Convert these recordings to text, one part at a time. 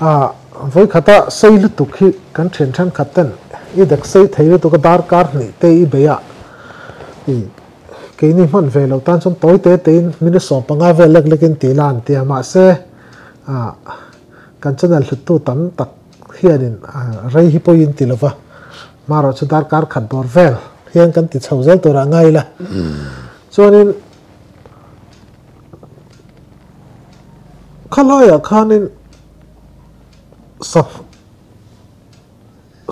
với khata xây lúc tục khi cắn chuyển sang khatan ý đặc xây thấy lúc tục dar car này tây ý bây ạ cái này mình về lâu tan trong tối tế tên mình sổ bằng ai về lực lực in tỷ lan thì mà sẽ cắn chân là lúc tu tắm tắc hiện rây hipoin tỷ lova mà rồi dar car khát bor về hiện cắn tỷ sầu dây tôi ra ngay là cho nên khơi à khăn nên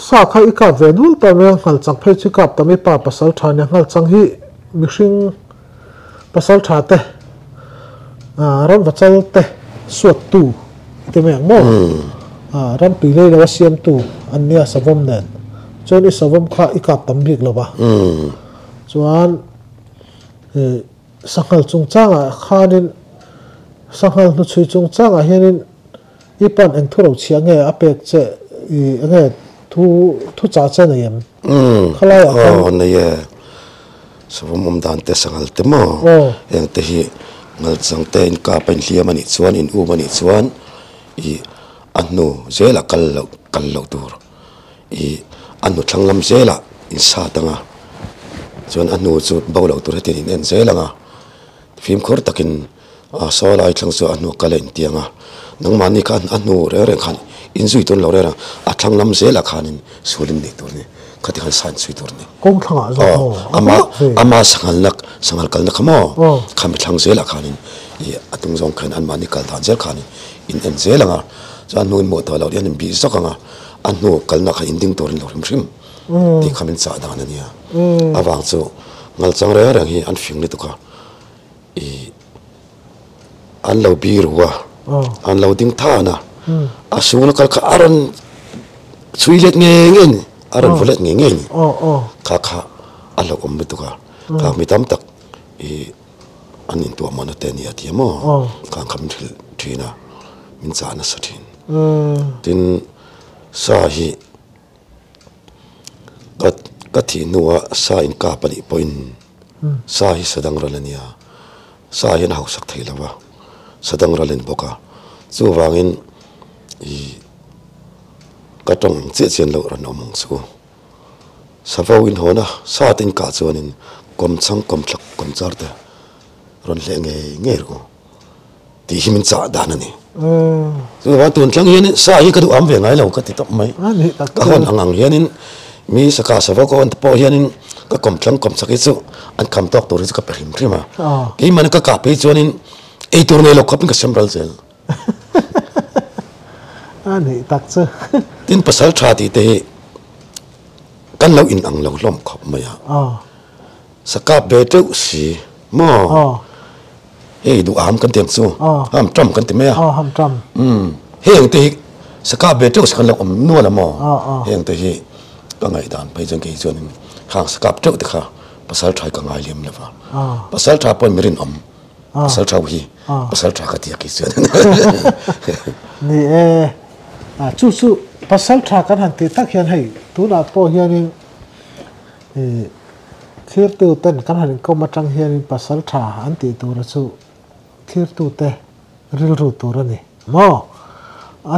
sa khai ka ve nul ta me ngal chang phei chi kap ta me pa pasal tha ne ngal chang hi mihring pasal tha te ram vachal te suat tu te me mo ram pi le la siam tu an nia savom nen choni savom kha ikap tam bik lawa chuan sangal chung changa khanin sangal nu chui chung changa hianin ipan eng thuro chia nge apek che nge thu cha che na yem khalai a ne ye savomom dan te sangal te mo eng te hi ngal chang te in ka pen hliam ani chuan in u mani chuan I anu zela kallo tur I anu thanglam zela in sa tanga chuan anu chu bawlo tur hetin in en zela nga phim khor takin solai thlang chu anu kalen tianga nang mani kan anu re re khan inzui ton lo re ra athlang lam zela khanin sulin ni tur ni khati khan san sui tur ni kong thanga zo ama sangal kal na khamo kham thlang zela khanin I atung zong khan an mani kal than zel khanin in en zela nga chan nu mo to lo dian bi sokanga anu kal na khan inding tur lo rim ti khamin cha dan ania awang chu ngal chang re ra hi an fing ni tu ka an lo bi ruwa an lo ding tha na asung kal ka aron suilet ngen aron volet ngen kha alo om tu ka ka mi tam tak anin tu amana te ni ati mo ka kham thina min cha na sathin tin sa hi ka thi nuwa sa in ka pani point sa hi sadang ralania sa hin hau sak thei lawa sadang ralen boka chu wangin ka tong che chen lo ran omong chu savawin hona sa tin ka chuanin kom chang kom thlak kom char te ron le nge ro ti himin cha dan ani chu wa tun tlang hian sa hi ka du am ve ngai lo ka ti top mai ka hon angang hianin mi saka savako an po hianin ka kom tlang kom saki chu an kam tok tur ka perim prima ke man ka pe chuanin ei tur ne lo khapin ka sembral zel ani tak chu tin pasal tha ti te kan lo in ang lo lom khop maya saka be te si mo ei du am kan tem chu am tram kan ti me ham tram heng te saka be te kan lo om nu la mo heng te hi ka ngai dan pai jang ke chuanin hang saka te te kha pasal thai ka ngai lem lewa pasal tha pon mirin om pasal tha hi pasal tha ka ti ki chuan ni chu pasal tha kan han ti tak hian hei tu na po hianin thir tu ten kan han ko ma tang hianin pasal tha an ti tu ra chu thir tu te ril ru tu ra ni mo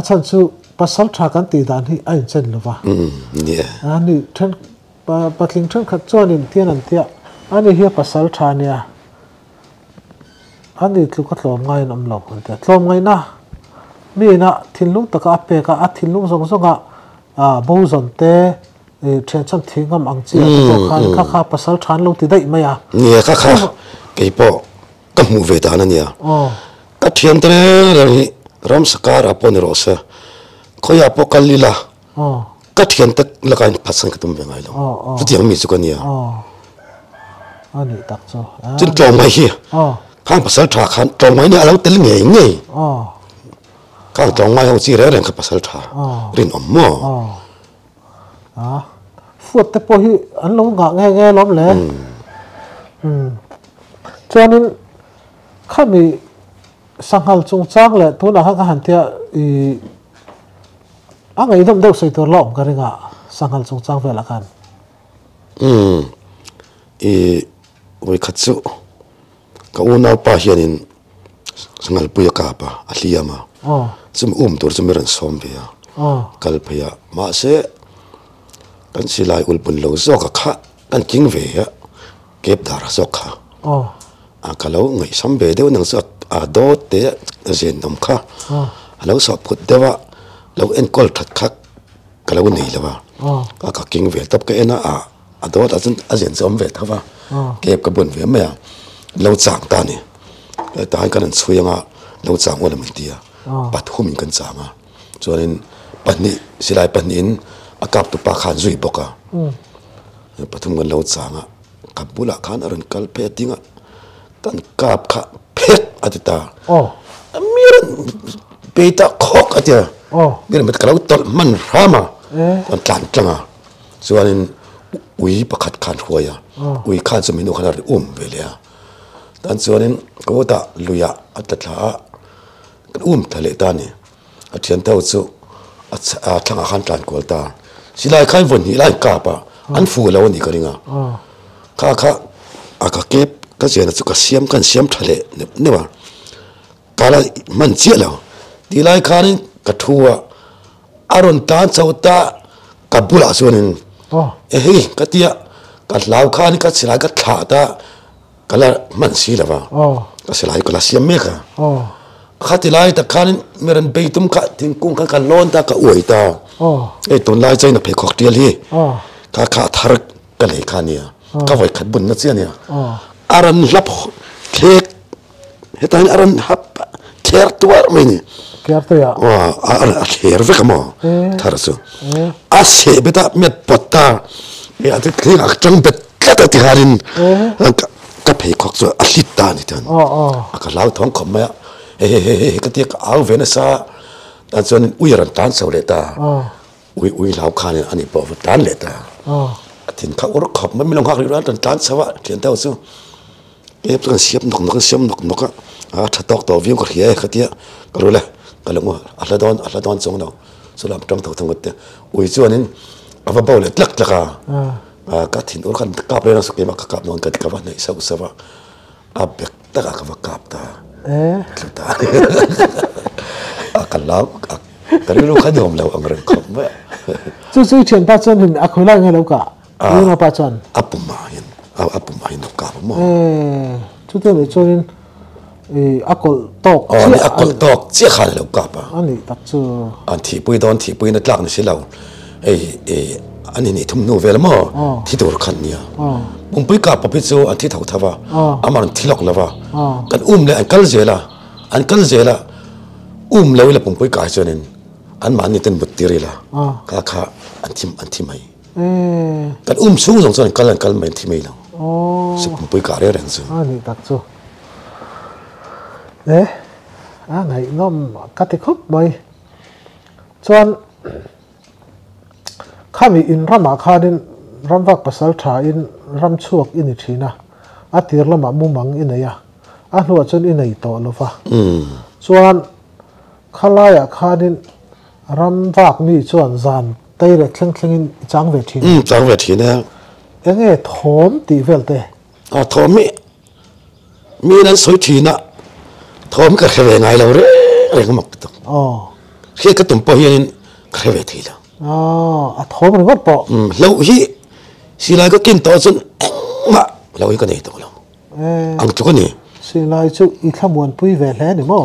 chan chu pasal tha kan ti dan hi ai chen lova ani then patling then khat chuanin tian an tia ani hi pasal tha nia ani tlu ka tlom ngai nam lo kan ta tlom ngai na mi na thinlung taka pe ka a thinlung zong zonga bo zon te then cham thingam ang chi to khan kha pasal than lo ti dai maya ni kha ke po ka mu ve ta na nia ka thian tre ram sakar apon ro sa khoya po kalila ka thian tak la kan phasan ka tum ve ngai lo tu tiang mi chu ka nia ani tak cho chin tlom mai hi khang pasal tha khan tlom mai ni alo tel nge khang tlom mai ho chi re reng ka pasal tha rin om mo fuat te po hi an lo nga nge lom le chuanin khami sanghal chung chang le tuna ha ka han tia angai dom deuh sei tur lom ka ringa sanghal chung chang vela kan oi khatsu ka unau pa hianin sangal puya ka pa ahliama zum tur zum ran som bia kal phaya ma se kan silai ulpun lo zo ka kha kan king ve ya kep dar zo kha a kalau ngai sam be de nang sa a do te zen nom kha alo so phut dewa lo en kol that khak kalau nei lawa ka king ve tap ka ena a do ta zen a zen som ve thawa kep ka bun ve me lo chang ta ni ta kan chuya lo chang wala mi tia pat hum kan changa chuanin pani silai panin akap tu pa khan zui boka pathum gan lo changa kabula khan aran kal pe tinga tan kap kha phet atita miran beta khok atia miran met kalau tol man rama kon tlan tlanga chuanin ui pakhat khan huaya ui khan chuminu khanar velea tan chuanin ko ta luya atla kan thale ta ni athian tau chu a thanga khan tlan kol ta silai khan von hi lai ka pa an fu lo ni ka ringa kha aka kep ka jena chu ka siam kan siam thale ne wa kala man che lo ti lai khan ka thuwa aron ta chauta ka bula chuanin hei ka tia ka lau khan ka silai ka tha ta kala man si lawa ka silai ka siam me ka khatilai ta khan meran beitum ka thingkung ka lon ta ka oi ta ton lai chai na phe khok tial hi ka kha thar ka le khania ka vai khat bun na chiania aran lap thek hetain aran hap kher tuar meni kher to ya a kher ve kamo thar su a se beta met potta ya te kling ak chang bet ta ti harin ka phe khok so a hlit ta ni tan ka lau thong khom ma cái tiếc áo về nó sa, ta cho nên uy ran tan sầu lệ ta, uy lão khan này anh bảo vật tan lệ ta, thì các ông khóc mấy lòng khác đi ra tan sầu á, chuyện tao chứ, ép cái xiêm nọc á, thật tao viêm cái gì cái tiếc, cái rồi là cái lòng ở đòn giống đâu, số làm trong thầu thằng vật, uy cho nên, à vào bao lệ lắc các thìn ông khăn cáp lên nó sẽ mà cáp non cái vật này sao à bẹt tất cả các vật cáp ta. Kita akan lau, tapi lu kan jom lau angren kom be. Su chen pa chon hin akhoi lai ngai lau ka. Ni na pa chon. Apu main no ka mo. Chu te le chon akol tok. Ni akol tok che khan lau ka pa. Ani tak chu. An thi pui na tlak na si lau. Ani ni thum no vel mo. Thi dor khan nia. Bung pui ka pa pi chu an thi thau thawa. Amar thi lok lawa. Kan le an kal zela le la bung pui ka chonin an man ni ten butiri la. Ka an thim mai. Kan sung jong chon kal mai thi mai la. Se bung pui ka re reng chu. Ani tak chu. Ngai nom ka ti khop mai. Chuan khami in rama khadin ramwak pasal tha in ram chuak in thina atir lama mumang in ya a hnuah chon in ei to lova chuan khalaya khadin ramwak mi chuan zan teire thleng in chang ve thina enge thom ti velte thom mi nan soi thina thom ka khave ngai lo re mak to khi ka tum po hian khave thila thom ri got po lâu hi si lai có kim to chun ma lâu hi có nei to lo ang chu ko ni si lai chu I thamuan pui ve hle ni mo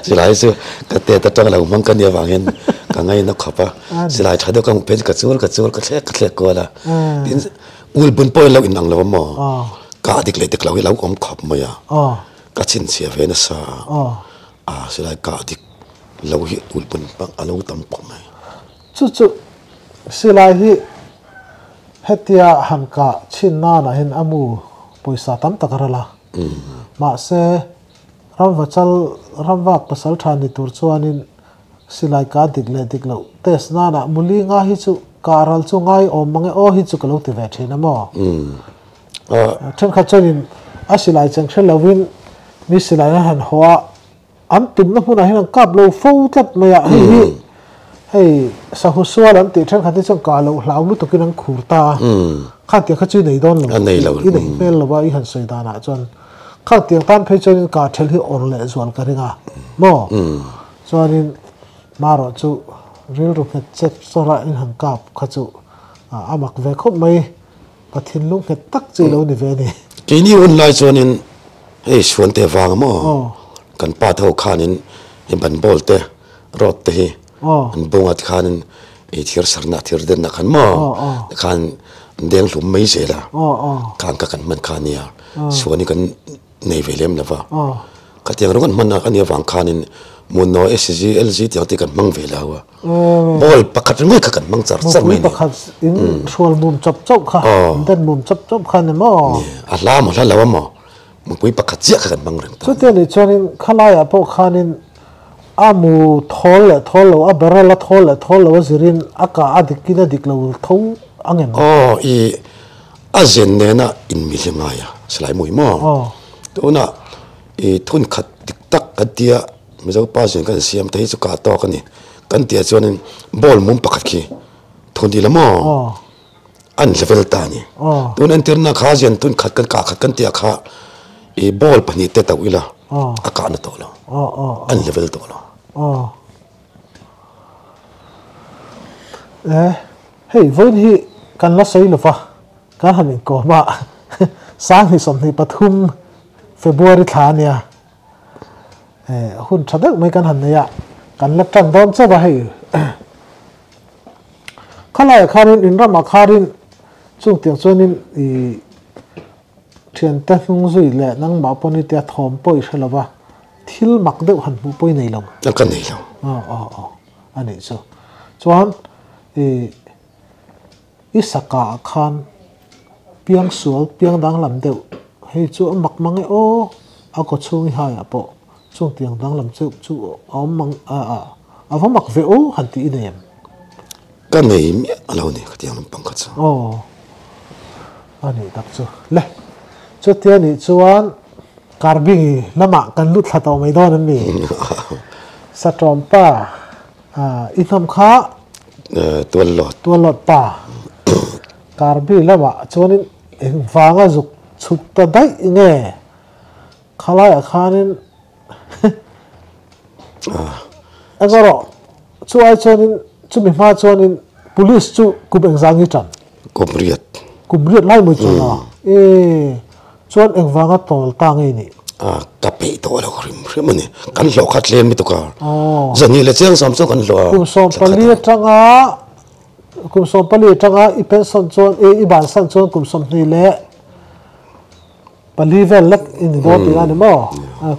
si lai chu ka te ta tang lo mang kan ya wangin ka ngai na khapa si lai thado ka pe ka chul ka hle ko la tin ul bun po lo in ang lo mo ka dik le dik lo hi lo om khap mo ya ka chin sia ve na sa si lai ka dik lo hi ul bun pang alo tam pok mai chu silai hi hetia hanka chinna na hin amu poisa tam takarala ma se ramwak pasal thani tur chuanin silai ka diklo tes na muli nga hi chu karal chu ngai om mange o hi chu kalo ti ve thina mo then kha chonin a silai chang thlawin mi silai na han hoa am tim na huna hin kap lo fo tlat maya hi hey sahuswa lam ti than khati chong ka lo hlau lu to kinang khurta khat ke khachu nei don lo I nei mel lo ba I han soi da na chon khat tiang tan phei chon ka thel hi or le zwan ka ringa mo chuanin maro chu ril ru het chep sora in hangkap kha chu amak ve khop mai pathin lung het tak chi lo ni ve ni ke ni un lai chuanin ei suan te wang mo kan pa tho khanin in ban bol te rot te hi an bungat khanin e thir sarna thir den na khan mo khan deng hlum mai zela kan ka kan man khania suani kan nei velem lava ka tiang rongan man na kan ya wang khanin munno SG LG tiang ti kan mang velawa bol pakhat ngai ka kan mang char char mai pakhat in shol mum chop chop kha den mum chop chop kha ne mo ala mo la lawa mo mun pui pakhat chia ka kan mang reng so te ni chuanin khalaya po khanin amu thol a barala thol zirin aka adikina diklo tho angem i azen nena in milimaya slai moi mo to na i thun khat tik tak atia mizo pa jen kan siam te chu ka to kan ni kan tia chuanin bol mum pakhat ki thun di lamo an level ta ni tun an tirna kha jen tun khat kan ka khat kan tia kha i bol pani te ta wila aka na to lo an level to lo hey voin hi kan la sei lova kan hanin ko ma sang hi som ni pathum February thania hun thadak mai kan han ya kan la tan don cha ba hei khalai kharin in rama kharin chung tiang chuanin i thian ta hung zui le nang ma poni te thom poi thlova thil mak deuh han bu poi nei lo kan nei lo ani chu chuan i saka khan piang sual piang dang lam deuh hei chu mak mangai o a ko chung hi ha po chung tiang dang lam chu om mang a mak ve o han ti nem kan nei mi alo ni khatiang lam pang kha chu ani tak chu le chu tia ni chuan karbi lama kan lut thataw mai don an mi satrom pa inam kha tual lot pa karbi lama chuanin eng wanga zuk chut ta dai nge khalai khanin agoro chu ai chuanin chu mi ma chuanin police chu kup exangi tan kumriat lai mo chu chuan eng wanga tol ta nge ni kape to lo rim ni kan lo khat len mi to ka zani le chang sam so kan lo kum som pali tanga i pension chuan i ban san chuan kum som ni le pali vel lek in do ti ani mo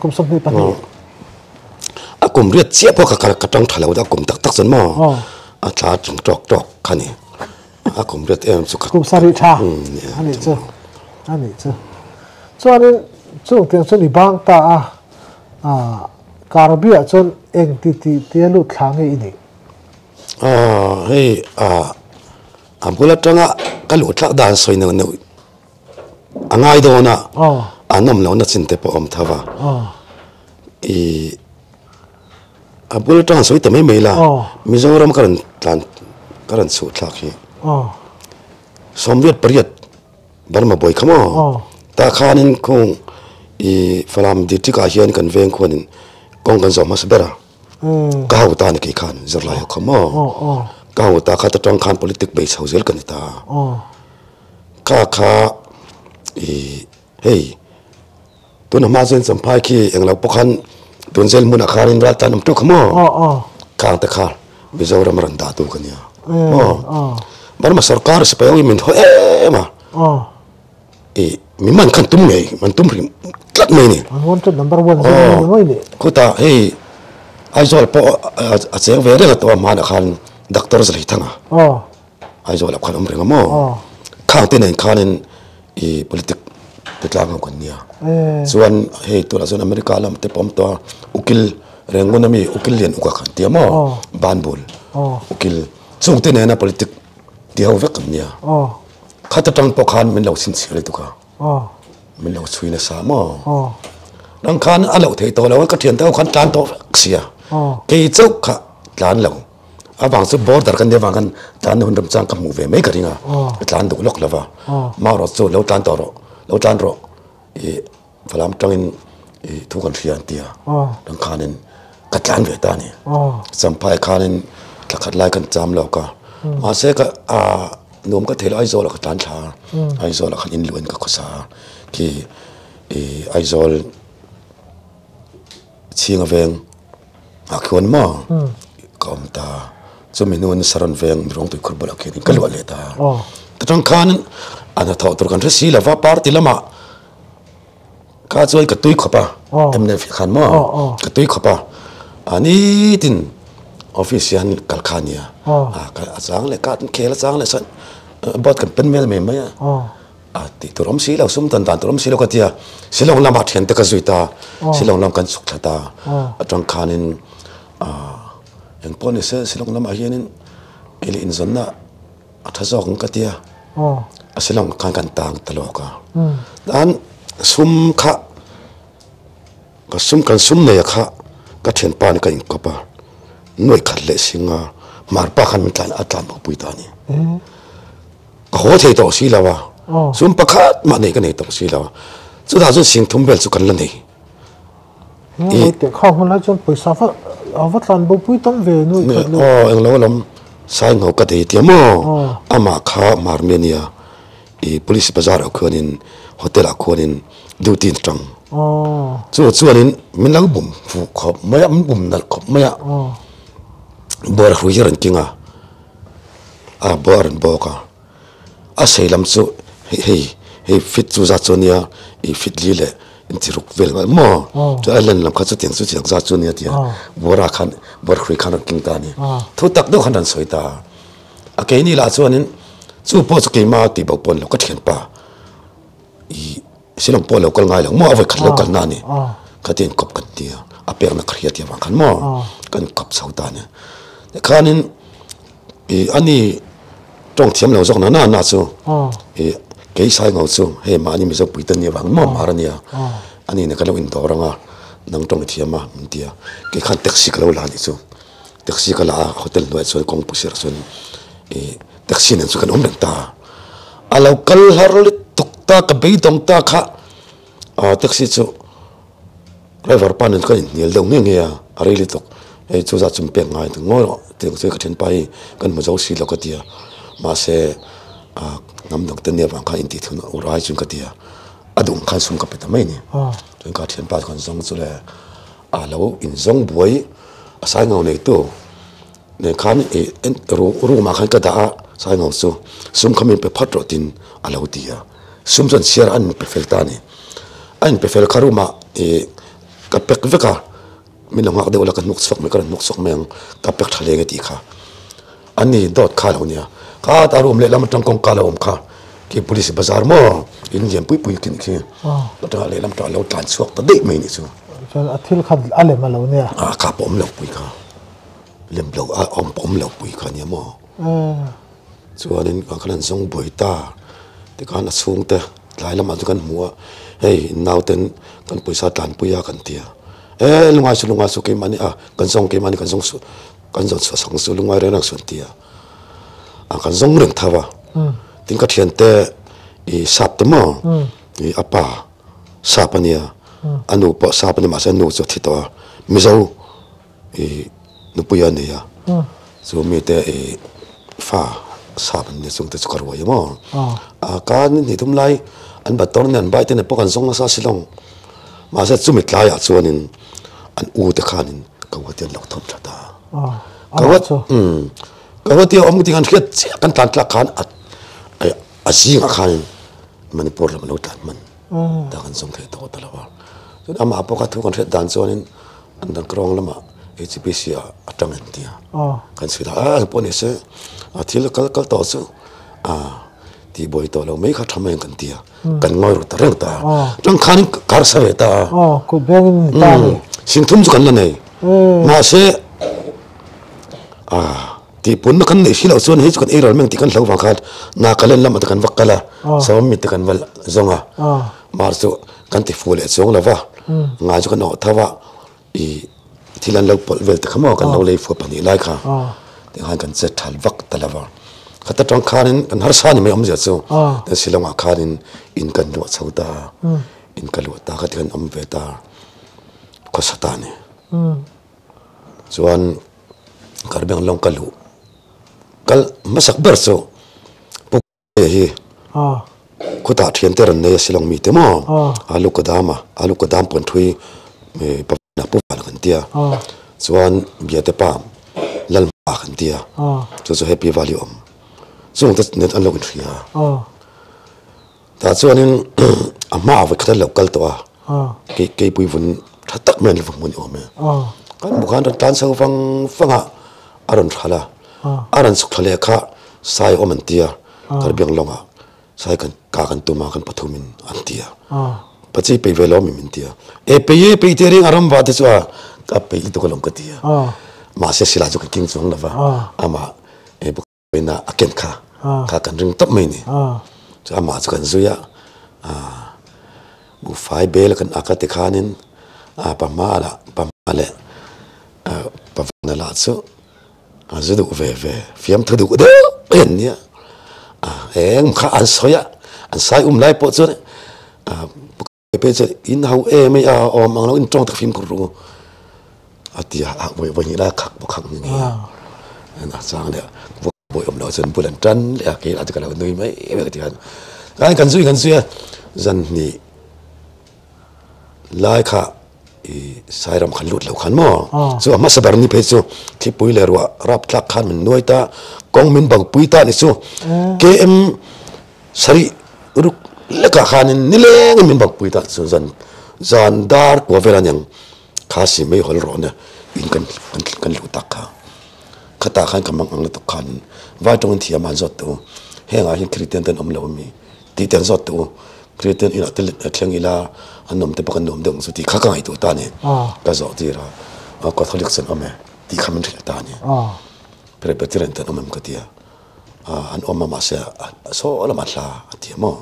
kum som ni pani a kum riat chia po ka tang thalo da kum tak tak chon mo a tha chung tok khani a kum riat em chu kum sari tha ani chu chuan chung tiang chuan i bang ta karbia chuan eng ti lu thlang e ini hei ambula tanga ka lu thak dan soi no angai do na anom lo na chin te po om thawa ambula tanga soi te mai la mizoram karan su thak hi somviet pariat barma boy khamo ta khanin kung falam ditika hian kan veng khonin kong kan zo mas bera ka hu ta ni ki khan zerla yo khamo ka hu ta kha ta tang khan politic base hauzel kan ta kha hey tu na ma zen sampai ki englo pokhan tunzel mun akharin ra ta nam tu khamo ka ta kha bizoram ran da tu kan ya bar ma sarkar se payo min ho ma mi man kan tum nei man tum rim tlat mai ni wanted number 1 mai ni ko ta hey ai zol po a cheng ve re to ma na khan doctor zali thanga ai zol khan um renga mo khang te nen khanin politic tetlang kon nia chuan hey to la zon america lam te pom to ukil rengun ami ukil len uka khan ti mo banbul ukil chung te nen na politic ti ho ve kan nia khata tang po khan min lo sin sire tu ka min lo chui na sa mo nang khan alo thei to lo ka thian to khan tlan to sia ke chau kha tlan lo abang su border kan de wang kan tlan hun ram chang ka mu ve mai ka ringa tlan du lok lova ma ro chu lo tlan to ro falam tangin thu kan thian tia nang khanin กัดล้านเวตานี่สัมภายคานินขัดไล่กันจำแล้วก็มาเสกนุ่มก็เทลไอโซลกับล้านชาไอโซลขัดอินล้วนกับภาษาที่ไอโซลเชียงเวงควรมั่งก็มตาจะมีนู่นสารนเวงมีร้องตุยคุบลักเองก็ล้วนเลยตาแต่ตรงคานินอันนั้นตัวกันที่สีละว่าปาร์ตี้ละมาข้าช่วยกระตุ้ยขบะเอ็มเนฟขันมั่งกระตุ้ยขบะอันนี้ตินออฟฟิศยันกัลคานียก็สังเลยการเคลสังเลยสันบอดกันเป็นเมลเมย์ไหมติดตัวรำสีเราสุ่มตันตัวรำสีเราก็เดียสิลองลำบากเห็นแต่ก็สุยตาสิลองลำกันสุขตาตรงคานินอย่างพอนี่สิลองลำบากเห็นนี่เอลินซอนน่ะถ้าจอกก็เดียสิลองกันต่างตลอดก็ดันสุ่มข้าก็สุ่มกันสุ่มเนี่ยข้าก็เห็นปานกันก็ปะหน่วยขัดเละสิงห์มาร์ปะขันมันอัตลาดปุยตานี่ก็โหเทต่อสิแล้ววะสุ่มปะขัดมาเนี่ยก็เนี่ยต่อสิแล้วสุดท้ายสุดสิ่งทุ่มเบลสุกันละนี่แต่ข้าวมันแล้วจนปุยซาฟเอาวัตลันบุปุยต้องเวนุ่ยขัดเลยเอ็งเราลำสายเงาก็เดียมั้งอามาข้ามาร์เมเนียpolice bazar akuanin hotel akuanin duty tang chu anin min lag bum fu khop maya min bum nal khop maya bor huiran kinga bor boka seilam chu hey fit chu za chunia fit lile intiruk vel mo chu alan lam kha chu tiang chu chiang za chunia tia bora khan bor khui khan king ta ni thu tak do khan dan soita akaini la chuanin chu po chu ke ma ti bok pon lo ka thian pa silong po lo kal ngai lo mo avai khat lo kal na ni khatin kop kan tia aper na khriya tia kan mo kan kop sauta ne khanin ani tong thiam lo jok na chu ke sai ngau chu he ma ni mi zo puitan ni wang mo mar ania ani ne kalo in doranga nang tong thiama tia ke khan taxi kalo la ni chu taxi kala hotel no chu kong pusir sun taxi nan chu kan om ta alo kal har le tukta ka be dong ta kha taxi chu driver pan kan nial dong nge ya ari le tok chu za chum pe ngai ngo te chu ka then pai kan mo zo si lo ka tia ma se ngam dok te ne wang kha in ti thun urai chun ka tia adung kha sum ka pe ta mai ni tun ka then pa kan zong chu le alo in zong buai asai ngau nei to ne khan ru ma khan ka da sai ngau chu sum khamin pe phat ro tin alo tia sum jon siar an pe fel ta ni an pe fel kharuma ka pek veka min lo ngak de ola kan nuk sok me kan nuk sok meng ka pek thale nge ti kha ani dot kha lo nia ka ta rum le lam tang kong ka lo kha ki police bazar mo in yem pui kin ki ta le lam ta lo tan sok ta de me ni chu athil khat ale ma lo nia ka pom lo pui kha lem lo om pom lo pui kha ni mo chuanin ka khan song boi ta te kan sung te lai lam atu kan muwa hey nauten kan puisa tan puya kan tia lungai su ke mani kan song ke mani kan song su kan song su lungai re nak sun tia kan song reng thawa tin ka thian te sap te mo apa sapania anu pa sapani ma sa nu chu thito mizo nu puya ne ya so mi te fa saban ne sung te chukar wa mo kan ni thum lai an ba tor nan bai te ne pokan song sa silong ma sa chumit la ya chuanin an u te khanin ka wa te lok thom thata ka wa te om ti kan khiat kan tan tla khan a singa khan manipur lam lo tan man da kan song the to talawa so ama apoka thu kan dan chuanin an dan krong lama HPC atang tia kan sida pone se thil kal to su ti boy to lo mai kha thameng kan tia kan ngoi ru tareng ta jang khan kar sa ve ta ko beng ta ni sing thum chu kan la nei ma se ti pun kan nei hilo chuan he chu kan erol meng ti kan hlo wang khat na kalen lam ta kan wakala sawm mi te kan wal zonga mar chu kan ti fule chong lawa nga chu kan no thawa thilan lo pol vel te khamo kan lo lei fu pani lai kha te han kan che thal wak talawa khata tong khanin kan har sa ni me om ja chu te silonga khanin in kan lo chauta in kan lo ta khat kan om ve ta ko satani ส่วนการเบียงลงกัลมาสักเบอร์โซปุ๊บเฮ้คุตาเทียนเตอร์เนยสิลองมีเตมออาลูกกระดามปนทุยปนับปุ๊บอะไรกันเดียส่วนเบียดเตปามลัลมากันเดียส่วนแฮปปี้วาลีอมส่วนเน็ตอันลงกันทีแต่ส่วนนี้อามาเอาไว้ขัดเหลวกัลตัวเกยปุยฝุ่นทัดตักแมนฟังมันอมกันบุคคลการสั่งฟังอารมณ์ทะเลอารมณ์สุขทะเลข้าสายอมันเตียการเบียงลงสายกันกากันตัวมากันปฐุมินอันเตียปัจจัยไปเวลามีมินเตียไปเทียงอารมณ์ว่าที่สุดกับไปตัวกลงกันเตียมาเสียสิลาจุกกิ้งสองละวะอามาบุคคลน่ะอาเกนข้ากันรึงตับไม่เนี่ยจะอามาจุกันซุยบุไฟเบลกันอากาศขานินปะมาเลยปะนั่นละสุจะดูเวฟิล์มเธอดูเด้อเห็นเนี่ยข้าอันสอยอันสายไล่ปอดสุดเป็นจะอินเฮาไม่เอามังเราอินจ้องตักฟิล์มกรูที่วันนี้ได้ขักบุกขังนี่นะสร้างเนี่ยบุยเราส่วนบุญจันเลยกินอาจจะกันเราหนุ่ยไหมไม่กันที่กันซุยจันนี่ไล่ข้าสายรำขันลุดเหล่าขันหม้อส่วนมาสบายนี่เพชรที่ปุยเลยว่ารับทักขันมันน้อยตากองมินบังปุยตานี่สู้เกมสรีรุกเล็กขันนี่เล้งมินบังปุยตาส่วนจันดาร์กว่าเวลาอย่างข้าสิไม่หัวร้อนเนี่ยอินกันลุตักข้าข้าตาขันกำลังอังตุขันว่าตรงที่มันจดตัวเฮงอาหินคริสเตียนเต็นอมเลวมีที่เต็นจดตัวคริสเตียนอินอัตเลเชียงอิลาอันนมเตปกันนมเดิมสุดที่ข้าก็ให้ตัวตาเนี่ยก็จอดที่เราก็ทอลิกเซนอเมที่ข้ามันถึงตาเนี่ยเปรียบเทียบกันอเมก็ที่อันอมมาเสียโซ่ละมาลาที่มั่ง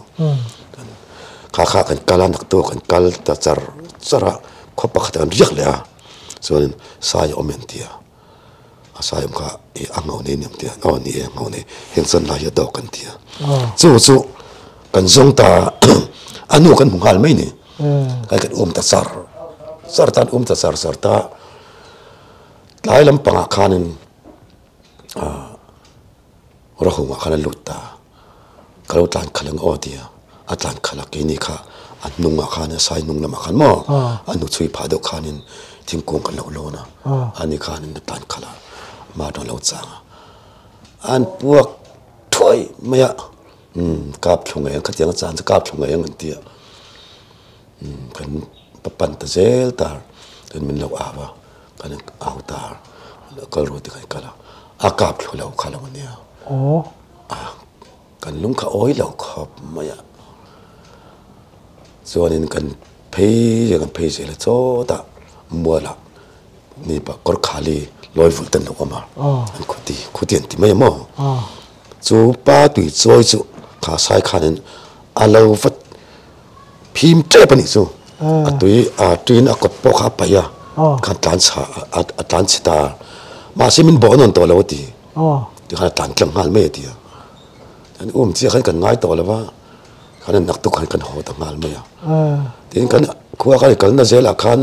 ข้ากันกาลนักตัวกันกาลตัดจระขบขัดกันเรียกเลยส่วนสายอเมนที่สายมันก็อังเอาเนี่ยเนี่ยที่เอาเนี่ยเอาเนี่ยเห็นสันลายดอกกันที่สู้กันทรงตาอันนู้กันมุงหัลไม่เนี่ยกันตัดสารตันตัดสารตาหลายลำปังอาคารินเราหัวขนาดลุตตากระตันขลังอดียอัตันขลักกินี่ค่ะอันนุ่งอาคานสายนุ่งน้ำอาคานหม้ออันนุ่งช่วยพาดอกขานินทิ้งกงกันเหล่าโลนะอันนี้ขานินตันขลักมาโดนเหล่าจางอันพวกถอยไม่อะกาบชงเองขัดยังจานจะกาบชงเองอันเดียกันปั่นตะเจลตาจนมันเหล่าอาวะกันเอาตาแล้วก็รู้ที่กันละอากาศเหล่าขลังวันเนี้ยกันลุงข้าอ้อยเหล่าขอบไม่อะส่วนนี้กันเพย์กันเพย์เสร็จแล้วโซ่ตามัวละนี่ปะกอร์ขาลีลอยฝุ่นตันออกมาอันคุตีอันที่ไม่มั่วจูป้าตุยซอยจูขาสายขานินอาเลวฟัดพิมเจ็บนี่จูตุยนักปอกขาไปอะกันตันสิตามาสิมินบ่อนนตัวแล้วที่ขันตันกลางหันไม่ดีอันเสียขันกันง่ายตัวแล้วว่าขันนักตุกขันกันหัวตั้งหันไม่ทีนี้กันขัวกันน่าเสียละขัน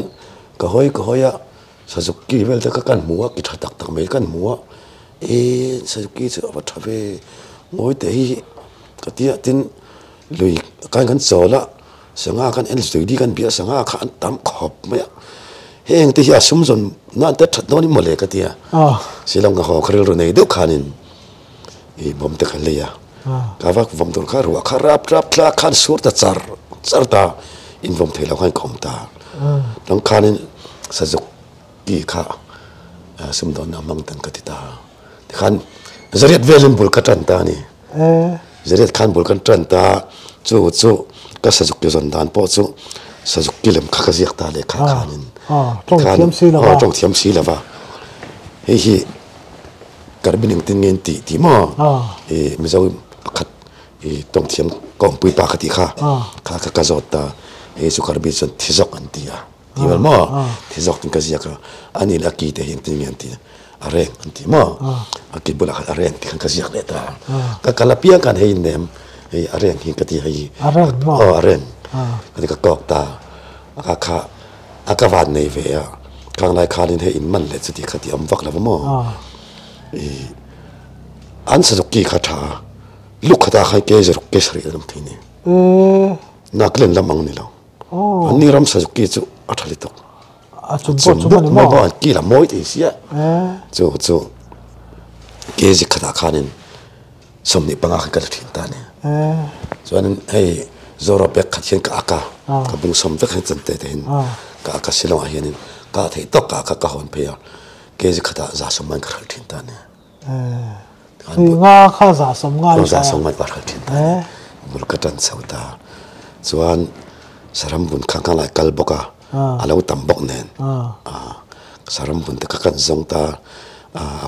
ก็ห้อยอะสุสุกี้เวลแต่ก็กันมัวกิจตักไม่กันมัวสุสุกี้จะเอาไปทำไปงอยแต่ที่ก็ที่ทิ้งลุยกันโซละสังอากันสุดดีกันเบียสังอากันตามขอบไม่เฮงที่อาสมส่วนนั่นแต่ถัดโน่นนี่หมดเลยก็ที่สิลองกับเขาคาริลในเด็กขานินผมตะกันเลยก็ว่าผมตัวข้ารัวข้ารับคลาขันสุดแต่จาร์ตาอินผมเทแล้วขันคอมตาน้องขานินสุสุกี้ข้าสมดอนน้ำมังตันกติตาขันจะเรียกเวลินบุลกัตันตานี่จะเรียกขันบุลกัตันตาจู่ก็สุสุกี้ส่วนด้านพอจู่สุสุกี้เล่มข้าก็เรียกตาเลยข้าขานินจงเทียมซีละวะจงเทียมซีละวะเฮ้ยการบินถึงเงินตีมั่วไม่ใช่ขัดต้องเทียมกองปุยปากติข้าก็จอดตาสุขารบินส่วนที่จอกอันตีที่มันมั่วที่จอกถึงก็เสียก็อันนี้ลักกี้แต่เห็นถึงเงินตีอะไรอันตีมั่วอันที่บุลักอะไรที่ขันก็เสียเลยตาก็การละเพียงกันให้เนมอะไรเห็นก็ที่ให้อะไรก็ที่ก็กอกตาอากาศวันในเวีย kang lai khanin he in man le chu ti khati am vak lawmo an Suzuki khatha luk khata khai ke jer ke sari lam thini naklen lamang ni lo ani ram Suzuki chu athali tok chumbo mo ba ki la moi ti sia chu ke ji khata khanin somni panga kha kal thin ta ne chuan hei zoro pek khathian ka aka ka bung som vek han chan te te hin ka aka silong a hianin ka thei tok ka hon pe ya ke ji khata za som man khal thin ta ne nga kha za som nga man par khal thin ta mul ka tan sauta chuan saram bun khang lai kal boka alo tam bok nen saram bun te ka kan zong ta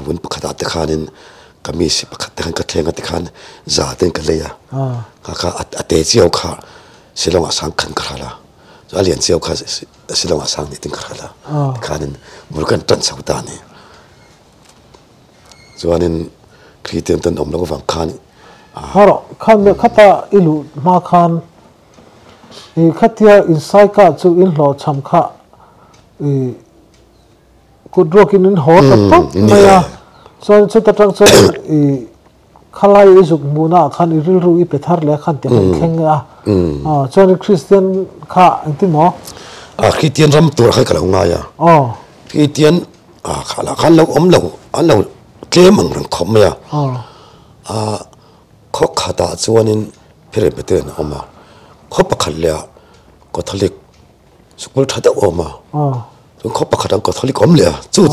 bun pakhata te khanin kami si pakhat te ka thenga te khan za ten ka leya ka ate chiao kha silong asang khan khala so alian chiao kha silong asang ni tin khala khanin mulkan tan sauta ni chuanin kriten tan om lo wang khan haro khan me khata ilu ma khan khatia insai ka chu in hlo cham kha kudrokin in ho ta maya so ta tang so khalai izuk muna khan iril ru I pethar le khan te khenga so Christian kha antimo Christian ram tur khai kala nga ya Christian khala khan lo om lo an lo klemang rang khom ya kho khata chuanin phere beten oma kho pakhal le Catholic school thada oma kho pakhatang Catholic om le chu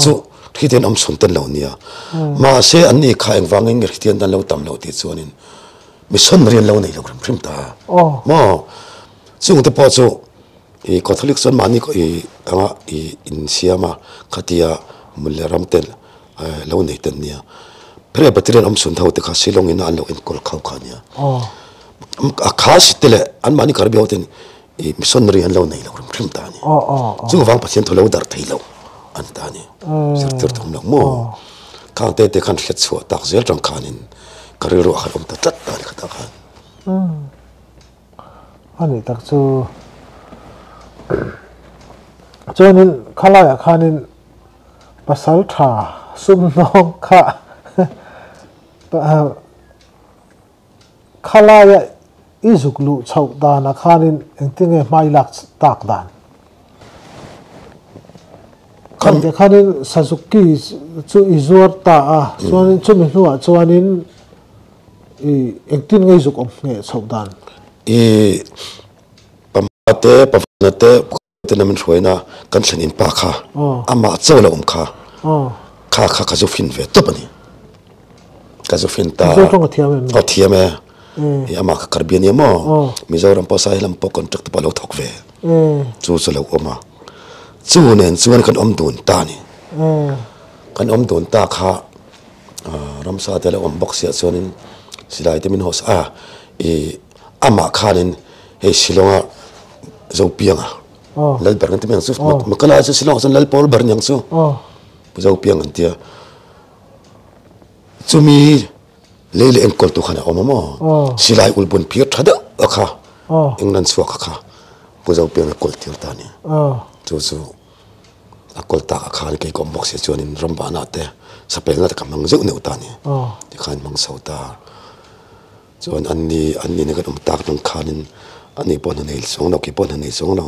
Christian am sun tan lo nia ma se anni kha eng wangeng Christian dan lo tam lo ti chuanin mission rian lo nei lo prim ta mo chung te po chu Catholic son mani ko anga in siama khatia muleram tel lo nei tan nia pre patren am sun thau te kha silong in an lo in kol khau khania a khas tele an mani karbi hoten mission rian lo nei lo prim ta ni chung wang pathian tholo dar thei lo an ta ni sir thum lo mo khang te khan khet chu tak zel tang khanin kariro kharom ta tat ta ni khata khan ani tak chu chuanin khalaya khanin pasal tha sum nong kha khalaya izuklu chau dana khanin engtinge mai lak tak dan kan te khanin Suzuki chu izor ta chuanin chumi hnuah chuanin engtin ngei zuk om nge chau dan pamate pavanate tenamin hruaina kan thlenin pa kha ama chawla kha kha zo fin ve topani ka zo fin ta thiame ama ka karbiani mo mizoram po sai lam po contract pa lo thok ve chu lo oma chuan kan om dun ta ni kan om dun ta kha ramsa te lo om box ya chuanin silai te min hos ama khanin he silonga zo pianga lal ber te men su makala chu silonga san lal pol ber nyang su zo piang an tia chumi lele en kol tu khana omamo silai ulbun phir thada akha englan su akha puzo piang kol tir ta ni chu akol ta kha ke kom box se chuanin ramba na te sapel na ta kamang zo ne utani ti khan mang sauta chuan anni ne kan tak nang khanin ani pon nei song no ki pon nei song no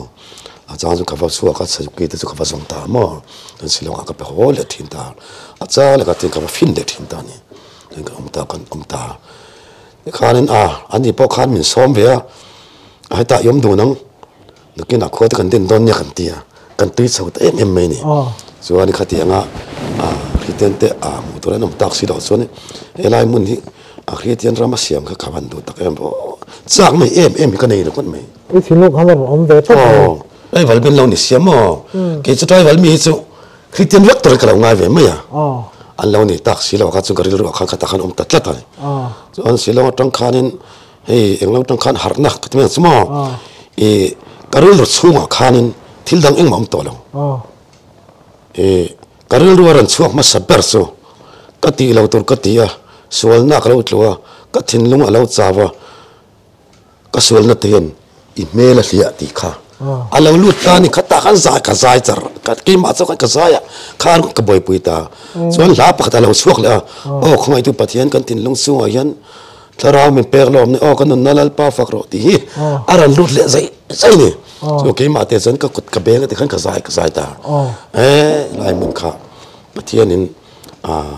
a chang chu khawa su ka sa ki te chu khawa song ta mo tan silong ka pe hol le thin ta a cha le ka tin ka fin le thin ta ni ka om ta khanin ani po khan min som ve a ta yom du nang nukin a khot kan din don nya kan tia kan tui chau ta em mai ni chuan khati anga Christian te mutura nam tak si lo chuan elai mun hi Christian rama siam kha khawan du tak em bo chak mai em ka nei lo kon mai I thiluk hanar om ve pa ai wal ben lo ni siam mo ke chu trai wal mi chu Christian lak tor ka ngai ve mai an lo ni tak si lo ka chu garil ro khan kha ta khan om ta tla ta chuan si lo tang khanin hei englo tang khan harna ka me chumo karul ro chunga khanin thildang eng mam to lo karul ro ran chuak ma saber so ka ti lo tur ka ti a sual na ka lo tluwa ka thin lung alo chawa ka sual na ten I mela hlia ti kha alo lut ta ni khata khan zai ka zai char ka ki ma chaw ka zai khan ka boi pui ta chuan la pa ta lo suak la o khongai tu pathian kan tin long su a hian tlarau min pek lom ni o kan nun nalal pa fakro ti hi aran lut le zai zai ni so ke ma te chan ka kut ka beng ti khan ka zai ta lai mun kha pathian in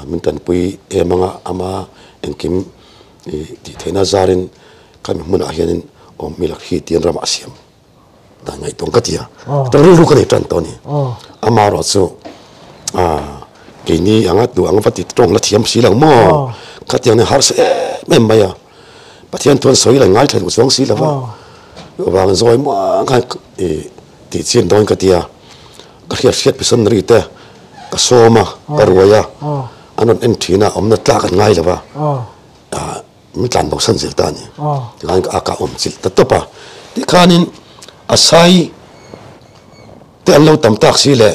min tan pui e manga ama engkim ti theina zarin kam mun a hian in om milak hi tian ram asiam ta ngai tong ka tia ta ru ka ni tan to ni ama ro chu ke ni anga tu anga pati tong la thiam si lang mo ka tiang ni har se mem ba ya pathian tuan soi la ngai thlen usong si la wa wang zoi mo ka ti chin don ka tia ka hiat hiat pisan ri te ka soma ka ruaya anon en thina om na tla ka ngai la wa mi tlan bo san zil ta ni ti kan ka om chil ta to pa ti khanin asai te an lo tam tak si le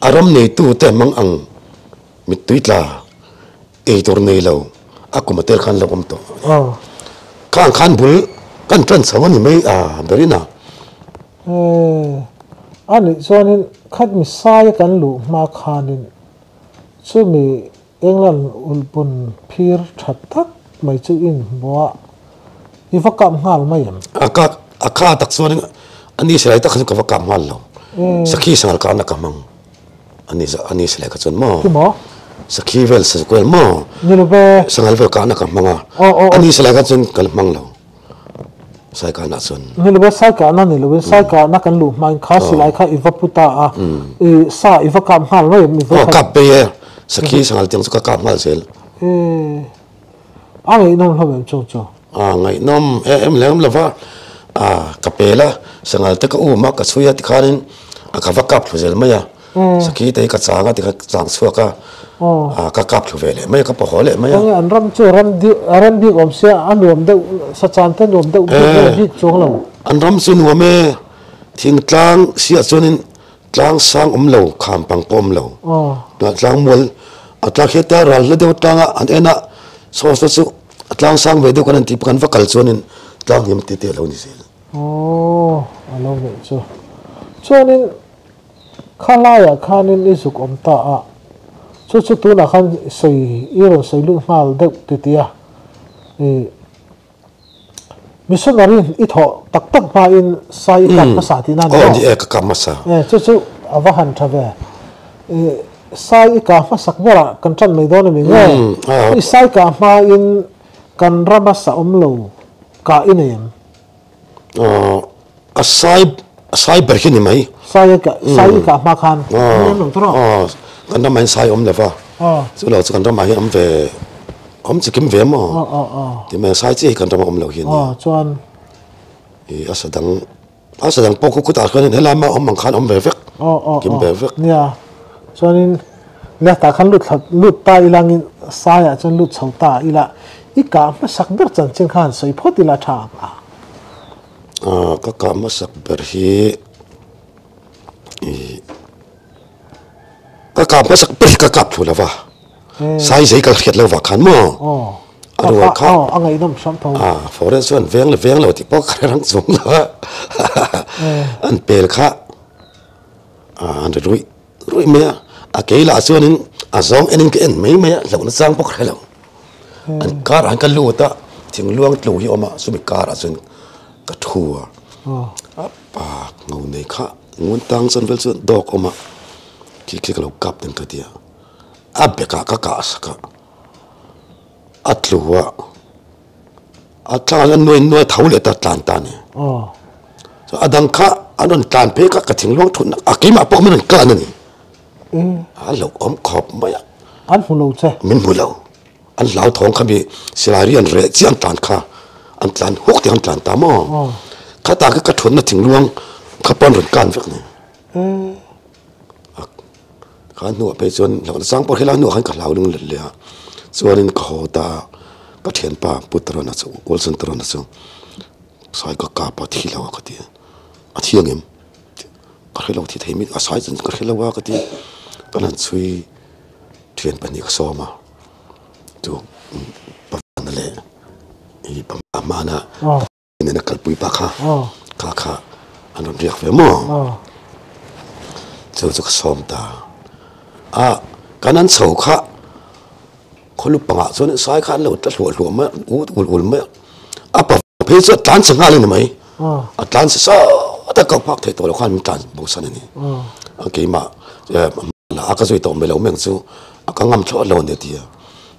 aram nei tu te mang ang mit tuitla e tor nei lo akuma tel khan lo om to khan bul kan tran sawani mai berina ani zonin khat mi sai kan lu ma khanin chu mi england ulpun phir that thak mai chu in boa ivakam hal mai am aka tak zonin ani selai tak ka vakam hal lo sakhi sangal ka na kamang ani selai ka chon mo sakhi vel sa kwel mo nilobe sangal vel ka na kamanga ani selai ka chon kal mang lo sai ka na chon nilobe sai ka na kan lu mai kha silai kha ivaputa sa ivakam hal mai mi ka pe sakhi sangal tiang chu ka kam hal sel ai nom hobem cho ngai nom em lem lova kapela sangal te ka uma ka suya ti khanin ka vakap thuzel maya sakhi te ka changa ti ka chang suwa ka kap thuvele maya ka pohole maya an ram chu ran bi om sia anuam de sa chan te nom de bi chong lo an ram chu nuame thing tlang sia chunin tlang sang lo kham pang pom lo na tlang mol atlang kheta ral le de tanga an ena so chu atlang sang ve de kan ti kan vakal chunin tlang yam ti te lo ni sel alo ve chuanin khalaya khanin isuk omta chu tu na khan sei iro sei lu mal de ti tia missionary i tho tak ma in sai ka sa ti na di ka kamasa chu ava han thave sai ka ma sak bora kan chan mai don mi nge sai ka ma in kan ramasa omlo ka inem asai berkini mai sai ka ma khan no tro kan da mai sai om leva chu lo chu kan da mai om ve om chi kim ve mo ti mai sai chi kan da om lo hi ni chuan asadang poku ku ta khan hela ma om mang khan om ve vek kim ve vek nia chuanin le ta khan lut ta ilangin sai a chon lut chho ta ila ika ma sak ber chan chen khan soi photila tha ka masak ber hi ka masak ber ka kap thula wa sai sei ka khet lo wa khan mo arwa kha angai dom sam tho forest one veng lo ti pok rang zum la an pel kha an rui me a ke la chuanin a zong enin ke en mai mai lo na sang pok khelo an kar an ka lu ta thing luang tlu hi oma sumi kar a chun ka thua apa ngau nei kha ngun tang san vel chu dok oma ki ka lo kap den ka dia abe ka saka atluwa atlang noi thaule ta tlan ta ne so adang kha anon tlan pe ka thing luang thun akima pok min ka na ni alo om khop maya an hulo che min hulo an lau thong kha bi silari an re chian tlan kha an tlan hok ti an tlan ta mo kha ta ka thun na thing luang kha pon ron kan vek ni kha nu pe chon la sang por hela nu khan ka lau lung le chuanin ka hota ka thian pa putra na chu ol san tro na chu sai ka pa thi lawa ka ti a thiangem ka khelo thi themi a sai chen ka khelo wa ka ti kanan chui thian pani ka soma tu pa na le i pa mana ne na kalpui pa kha อันนั้นเรียกว่ามั่วเจ้าจะกระสอมตาการนั้นเสาข้าคนลุกปังส่วนสายข้าเราตัดหัวมาอุ่นมาปะเพศตันสังหารเลยนะไหมตันเสียแต่ก็พักเทตัวเราข้ามีตันบุษนี่โอเคมาละก็จะต้องไปเราเมืองซูก็งำชอบเราเนี่ยที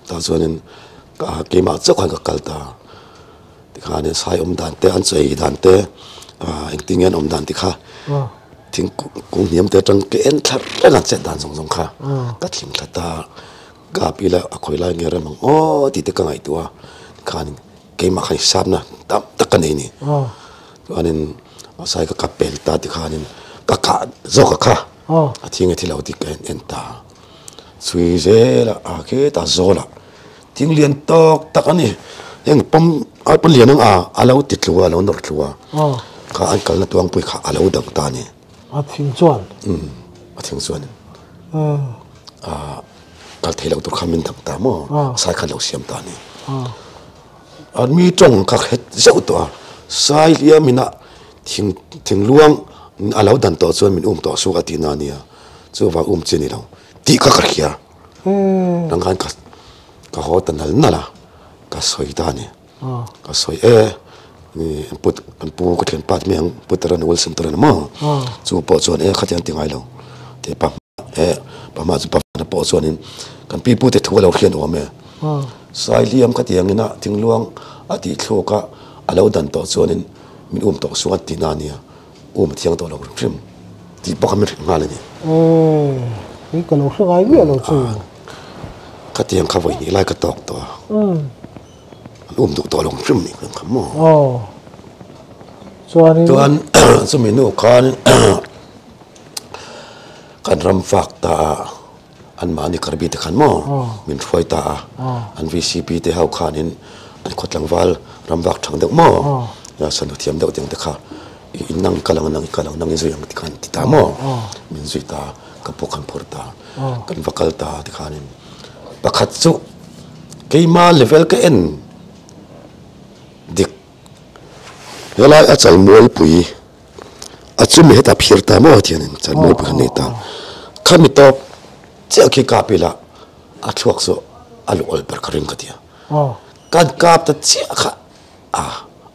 แต่ส่วนนั้นก็เกี่ยมาเจ้าคนก็กัลตาที่ข้าเนี่ยสายดันเตอันใจดันเตเองติงเงินดันที่ข้าทิ้งกุ้งเหนียมเตจังเกณฑ์ทัดแล้วนั่นเสร็จดันส่งข้าก็ทิ้งทัดตากาปีแล้วคอยไล่เงี้ยมั้งที่เด็กก็ไงตัวข้านี่เกี่ยมาข้าทราบนะตะกันนี่ตัวนี้สายก็กับเปลตาที่ข้านี่ก็กะโจกข้าทิ้งที่เราที่เกณฑ์เอ็นตาสวยเจละเกตาโจละทิ้งเรียนตอกตะกันนี่ยังปั๊มเรียนนั่งเราติดลัวเราหนวดลัวข้าอันกันละตัวงปุยข้าเราดังตานี่ทิ้งส่วนทิ้งส่วนการเทเราตัวข้ามินดังตามั่วสายข้าเราเสียมตานี่มีจงข้าเห็ดเจ้าตัวสายเลี้ยมินะทิ้งล่วงเราดันต่อส่วนมินตัวสู้กันที่นั่นเนี่ยสู้ว่าเจนี่เราที่ข้าเขียดังนั้นก็เขาตันนั่นน่ะก็สวยตานี่ก็สวยนี่ปูก็เห็นปัดเมียงปุตระนวลสันตระนะมั่งสู้ปอส่วนขัดยันติงไงเราที่ปั๊มมาสู้ปั๊มปอส่วนนี้กันปีปูติทั่วเราเขียนหัวเมียสายเลี้ยมขัดยังนี่นะทิ้งล่วงอดีตโลกะเราดันต่อส่วนนี้มินต่อส่วนที่นั่นเนี่ยเที่ยงตัวเราพิมที่ปกติไม่ได้เนี่ยนี่ก็เราสงายเยอะเราสู้ขัดยังข้าวไว้นี่ไล่กระตอกตัวตัวลงพิมนี่คือคำมั่วส่วนนี้สมัยนู้นการรำฝากตาอันมานี่กระบี่ตะขันมั่วมินช่วยตาอันวีซีพีที่เขาขานินอันขดหลังวาลรำฝากทางเด็กมั่วยาสนุกเทียมเด็กเตียงตะขาอินนั่งกำลังนั่งอินสุยังที่ขันที่ตามั่วมินสุยตากับพวกขันพอร์ตากันวักลตาที่ขานินประคัตสุกี่มาเลเวลก็เอ็นดิกเวลาอาจารย์มวยปุยอาจจะไม่เห็นตาพิรตามั่วที่นั่นอาจารย์มวยปุยคนนี้ตาข้ามีตอบเจ้าขี้กาปิละอาช่วงสุอาลูอลเบอร์คริงกันเดียการกาบตัดเจ้าข้า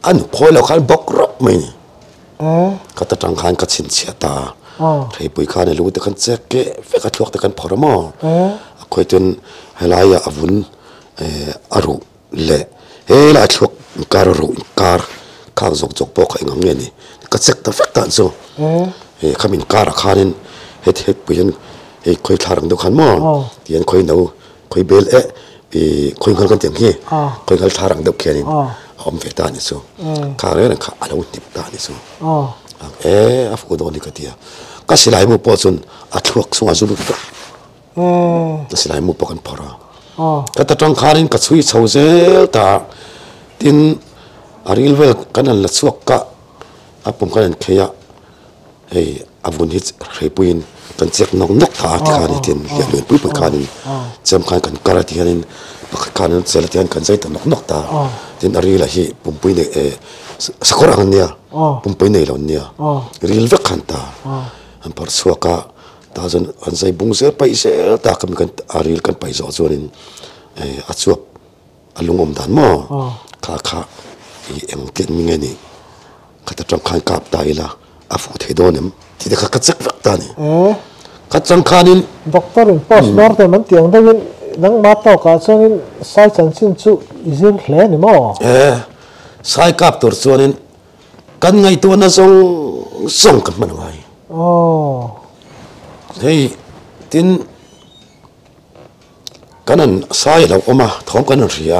อันพอแล้วข้าบอกรับไหมเนี่ยข้าตัดทางข้ากัดสินเสียตาใครปุยข้าเนี่ยรู้แต่กันเจ้าเก๋เฟกัดช่วงแต่กันพอร์มั่วคอยจนเฮลายอาวุนอารุเล่เฮลายช่วงการรุการข้าจกปอกไอ้งงเงี้ยนี่ก็เซ็กต์เฟกตันซูข้ามินการข้านี่เฮ็ดปุยนคอยทารังดูขันมั่วที่ยันคอยเอาคอยเบลคอยกันเตียงที่คอยกันทารังดูแค่นี้หอมเฟตานี่ซูข้าเรื่องข้าอาวุธติดตานี่ซูอาฟูโดนี่ก็เดียก็สิลายมุปอซุนอัดลวกสวาจุลุตก็สิลายมุปอกันพอระก็ตัดจังข้านี่ก็ช่วยชาวเซลตาทินอาริลเวลกันนั่นละสวกกะผมกันนั่นเขียอาวุธฮิตเรปุยนกันเจ็กนกตาที่ข้านี่ทินเรียนปุ๊บข้านี่จำกันกระที่นี่ข้านี่เซลที่กันใจแต่นกตาทินอาริลฮีผมปุยเนี่ยสกุรังเนี่ยผมปุยเนี่ยเราเนี่ยริลเวกันตาอันพอสวกกะตาจนอันใจบุ้งเสือไปเสือตากันอาริลกันไปจอดจวนอัดสวกอลุงอมดันมั่วข้าเอ็งเกินมีเงี้ยนี่ข้าจะจังขันกับตายละอาฟูเทโดนมที่เด็กข้าจะจักตานี่ข้าจังขันินด็อกเตอร์พอสมอร์เตมันเตียงได้ยินนั่งมาต่อกันส่วนสายจันทร์สิ้นสุดอิจิลเล่นี่มั่วสายกับตัวส่วนกันไงตัวน่ะส่งกันมันไงเฮ้ยทินกันนั่นสายเราออกมาท้องกันนั่นเสีย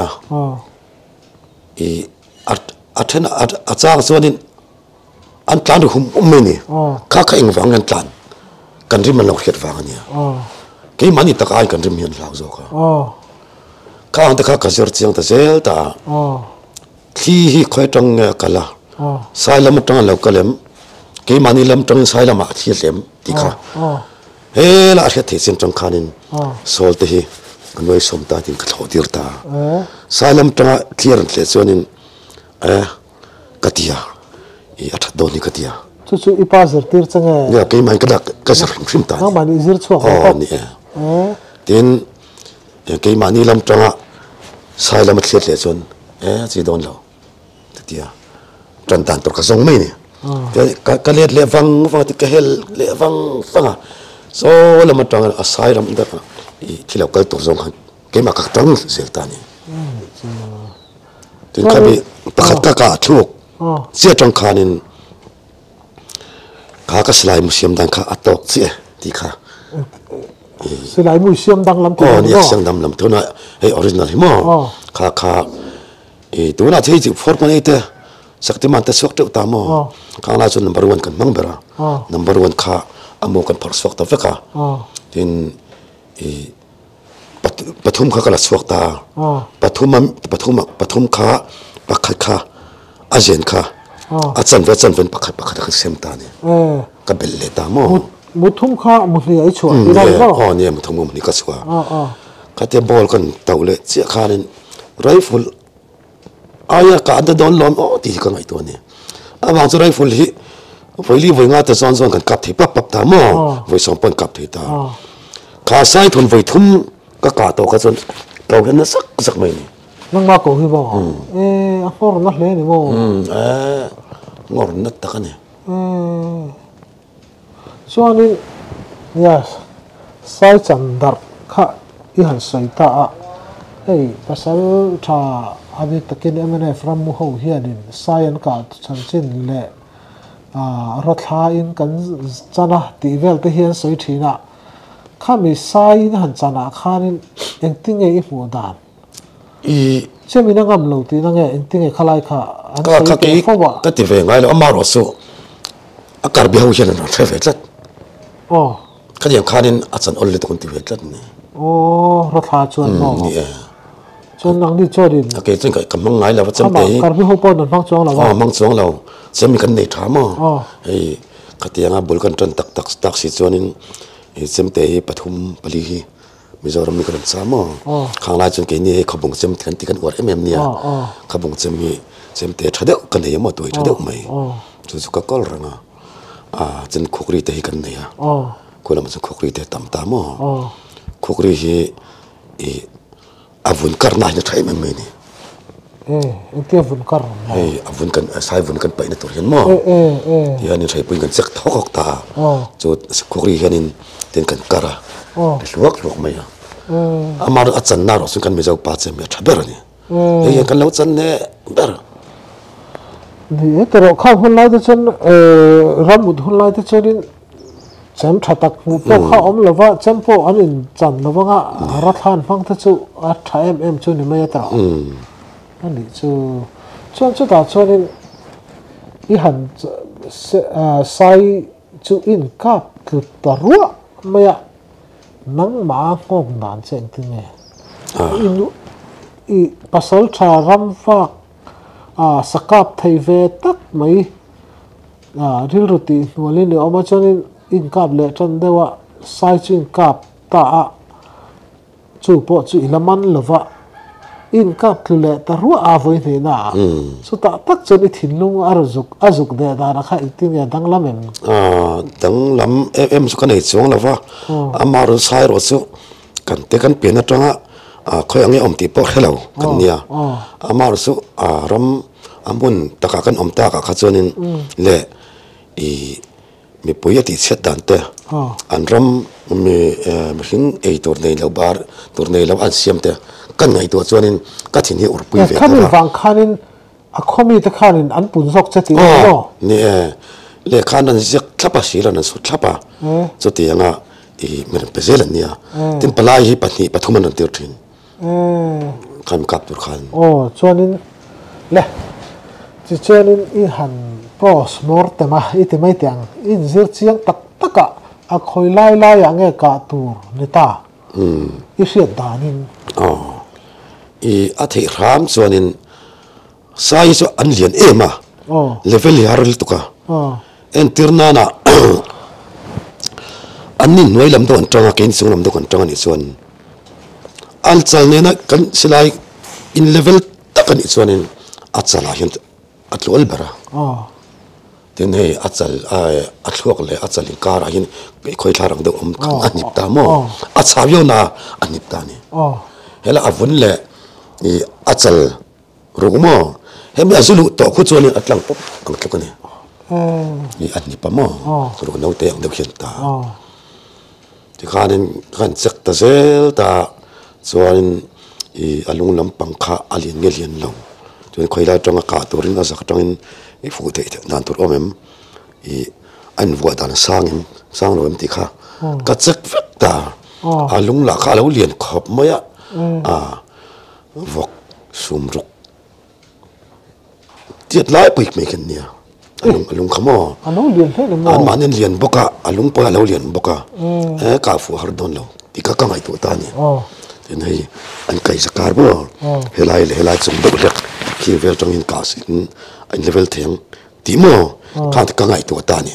อัดเห็นอัดจ้างส่วนนี้อันตานหุ่มไม่เนี่ยข้าเองฟังกันที่มันเราเขียนฟังเนี่ยกี่มันนี่ตะกายกันที่มีนเราโจกข้าอันตะข้ากระเจิดเสียงตะเซลตาที่คอยจังกันละสายลำจังเราก็เล่มกี่มันนี่ลำจังสายลำมาที่เล่มที่ข้าละอาทิตย์ที่จังขานินโซลที่กันไว้สมตาที่กระโดดยืดตาสายลำจังที่รันเทส่วนนี้กติยาอัดโดนนี่กติยา chu ipa zirtir change ya ke mai ka ka sar hrim ta nang mani zir chuak ni tin ke mani lam tanga sai lam thlet le chon chi don lo tia tran tan tor ka song mai ni ka let le wang ti ka hel le wang fanga so lam tanga asai ram da i thilo kal tor zong ke ma ka tang sel ta ni tin ka bi pakhat ka thuk sia tang khanin ka slide museum dan kha atok chi ti kha slide museum dang lam ko ni sang dam lam thona hey original hi mo kha tu na thei chi for ko te sakti man ta sok te ta mo ka na chun number 1 kan mang bera number 1 kha amo kan par sok ta veka tin pathum kha kala sok ta pathum kha pakhat kha ajen kha achan ven pakhat ka sem ta ni ka bel le ta mo muthum kha muhli ai chua ni muthum ni ka chua ka te bol kan tawle chi khanin rifle aya ka da don lom ti ka ngai to ni awang chu rifle hi voili voi nga ta son kan kap thi pap ta mo voi som pon kap thi ta ka sai thun voi thum ka to ka chon to hen sak mai ni nang ma ko hi bo a hor na hle ni mo ngor na ta ka ni chuanin yes sai chandar kha i han sai ta a hey pasal tha abi takin emene from mu ho hianin science ka chan chin le rotha in kan chana ti vel te hian soi thina khami sai in han chana khanin engting e mu dan i chemina ngam lo ti na nge engting e khalai kha an sai te fowa ka ti ve ngai lo amaro so akar bi ho hian na theve tlat ka diam khanin achan ol le ton ti ve tlat ni rotha chuan mo chuan nang ni chorin ke chen ka kamang ngai la wa cham te kar bi ho pon nan phang chong la wa mang chong lo chemi kan nei tha mo ei khatianga bul kan tan tak si chuanin e chem te pathum pali hi mizoram mi kan sa mo khang la chun ke ni khabung chem kan ti kan war nia khabung chem mi chem te thade kan nei mo toi thade mai chu ka kol ranga chen khukri te hi kan nei kolam chen khukri te tam ta mo khukri hi e avun karna ni thai mai ni intia vun kar avun kan sai vun kan pai na tur hian mo ya ni thai pui kan chek thok ta chu khukri hianin ten kan kara luak mai amar achan na ro sun kan mezau pa che me thaber ni ye kan lo chan ne ber ni etero kha hun lai de chen ramud hun lai de cherin cham thatak mu po kha om lova cham po anin chan lova ra than phang ta chu a tha em chu ni mai ta ani chu ta chuanin i han sai chu in kap tu tarua maya nang ma ngom dan cheng ti nge i pasal tha ram fa sakap thei ve tak mai ril ruti wali ni oma chonin in kap le tran dewa sai chu in kap ta a chu po chu ilaman lova in kap le ta ru a voi ne na so ta tak chon i thinlung azuk de da ra kha itin ya danglam em su kan ei chong lova amar sai ro chu kan te kan pe na tanga khoi angi om ti po hello kan nia amar su ram amun taka kan om ta ka khachonin le i mi poyati set dan te an ram mi hing ei tor nei lo bar tor nei lo an siam te kan ngai to chuanin ka thin hi ur pui ve khanin wang khanin a khomi ta khanin an pun sok chati no ni le khanan zek thlapa sila nan su thlapa chu ti anga i mer pezel ania tin palai hi pathuman an tir thin kan kap tur khan chuanin le chi chuanin i han pros mortema i te mai tiang in zir chiang tak taka a khoi lai ange ka tur ni ta i hriat danin i athei ram chuanin sai chu an lian ema level haril tuka en tirnana anin noi lam don tanga ken sung lam don tanga ni chuan al chalne na kan silai in level takan i chuanin achala hian atlol bara tin hei achal a thluak le achal in kar a hin khoi thlarang de khang anip ta mo a chawyo na anip ta ni hela avun le I achal rungmo hemi azulu to khu choni atlang pop ang tlak ni ni anip pa mo ru no te ang de khian ta ti khanin khan chak ta zel ta chuan I alung lampang kha alien nge lian lo chuan khoila tonga ka turin azak tongin I fu te nan tur omem I an wa dan sang lo em ti kha ka chak vek ta alung la kha lo lian khop maya vok sumruk tiat lai pui me ken nia alung khamo alung lian the le mo an manen lian boka alung pa lo lian boka ka fu har don lo ti ka ngai tu ta ni tin hei an kai sakar bo helai chung do lek ki vel tong in ka sin an level theng ti mo ka ngai tu ta ni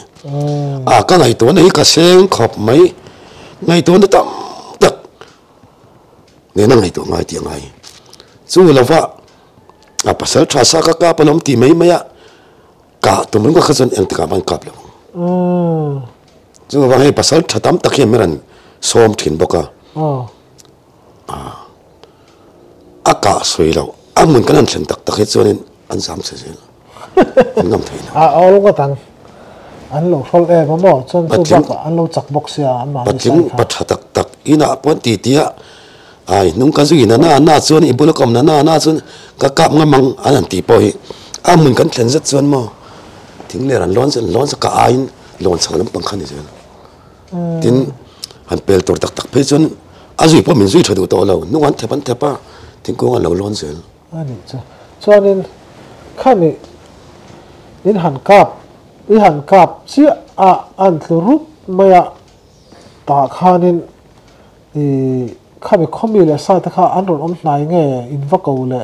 ka ngai tu nei ka seng khop mai ngai tu na tam tak ne na ngai tu ngai ti ngai chu lova a pasal thasa ka panom ti mai maya ka tumun ko khazan eng tika ban kap lo chu wa hei pasal thatam takhe meran som thin boka aka soilo amun kanan thlen tak takhe chuanin an sam se zel ngam theina alo ka tang an lo hol e mo chon chu ba an lo chak box ya an ma patin pathatak tak ina pon ti tia ai nung ka zuina na chuan I bulakom na chuan ka kap ngamang an ti po hi amun kan thlen zat chuan mo ting le ran lon sa ka ain lon sa lam pang khani zel tin han pel tor tak pe chuan azui po min zui thadu to lo nu an thepa ting ko an lo lon zel ani chuanin khami in han kap chi an thlurup maya ta khanin khami khomi le sa ta kha an ron om hnai nge in vako le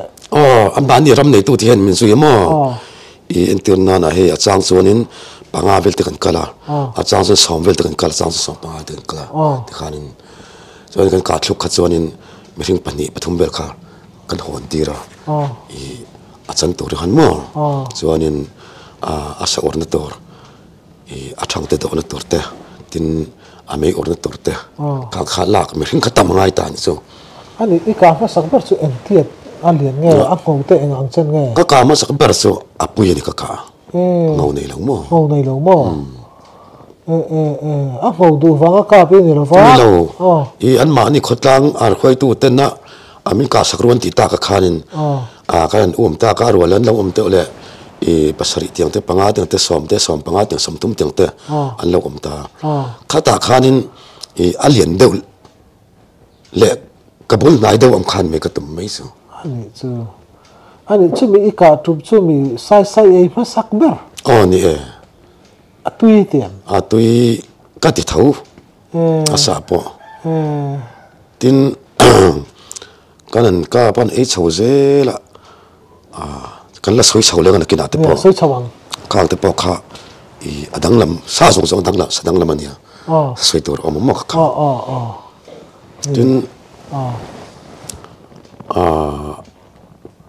an ban ni ram nei tu ti hen min zui mo I entir na na he achang chuanin panga vel te kan kala achang chu som vel te kan kala chang chu som panga te kan kala ti khanin chuan kan ka thluk kha chuanin mihring pani pathum vel kha kan hon tira I achan tur han mo chuanin asa orna tor I athang te to na tor te tin amei orna tor te ka kha lak mihring kha tam ngai ta ni chu ani I ka ma sak ber chu entiat alian nge a ngau te eng ang chen nge ka ma sak ber chu apui ni ka ngau nei lo mo a ngau du wanga ka pe ni lo wa I an ma ni khotlang ar khoi tu ten na amin ka sakruan ti ta ka khanin kan ta ka rualan lo te le I pasari tiang te panga te som panga te som tum tiang te an lo ta khata khanin I alien deu le kabul nai deu am khan me ka tum mai so ani chu mi ika tup chu mi sai ei ma sak ber ni atui tiam atui ka ti thau asa po tin kanan ka pan ei chho zela kan la soi chho le kan kina te po soi chawang ka te po kha I adang lam sa song dang la sadang lam ania soi tur om mo kha tin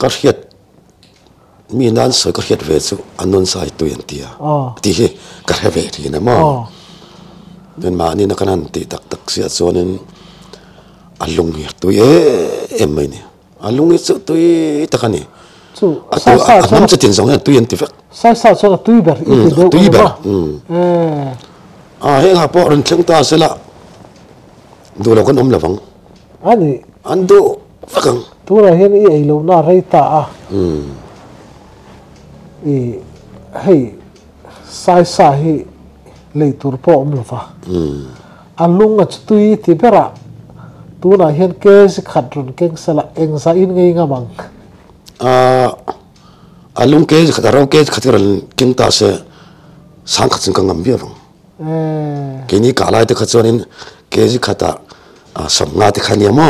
ka hiat mi nan soi ka hiat ve chu anon sai tu yan tia ti he ka he ve ri na mo den ma ni na kanan ti tak sia chonin alung hi tu em mai ni alung hi chu tu takani chu anam chu tin song tu yan ti vek sa chu tu ber tu ber he nga po ren thleng ta sela du lo kan om lawang ani ando fakang tu ra hian I ei lo na rei ta hei sai hi leitur po om lova alunga chtui ti bera tu na hian ke si khatrun keng sala eng sa in ngei ngamang alung ke khataro ke khatral king ta se sang khatsin ka ngam biawang ke ni ka lai te khatsonin ke ji khata sam nga te khania mo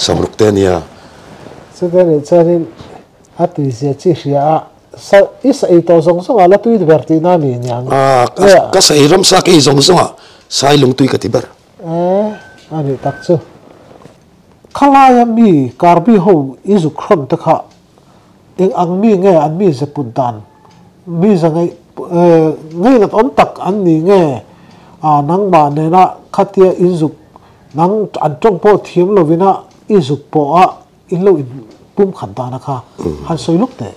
sam ruk te nia so then chanin ati se chi ria sa is ei to song song ala tu de berti na mi nyang ka sai ram sa ke song song sai lung tui ka ti ber ani tak chu khala ya mi karbi ho izu khron ta kha eng ang mi nge an mi se pun dan mi zangai ngay là ổn tắc anh đi nghe nắng mà này na khát tia in dục nắng ăn trong po thiếm lo vina in dục po in lo in bum khẩn ta na kha han soi lúc te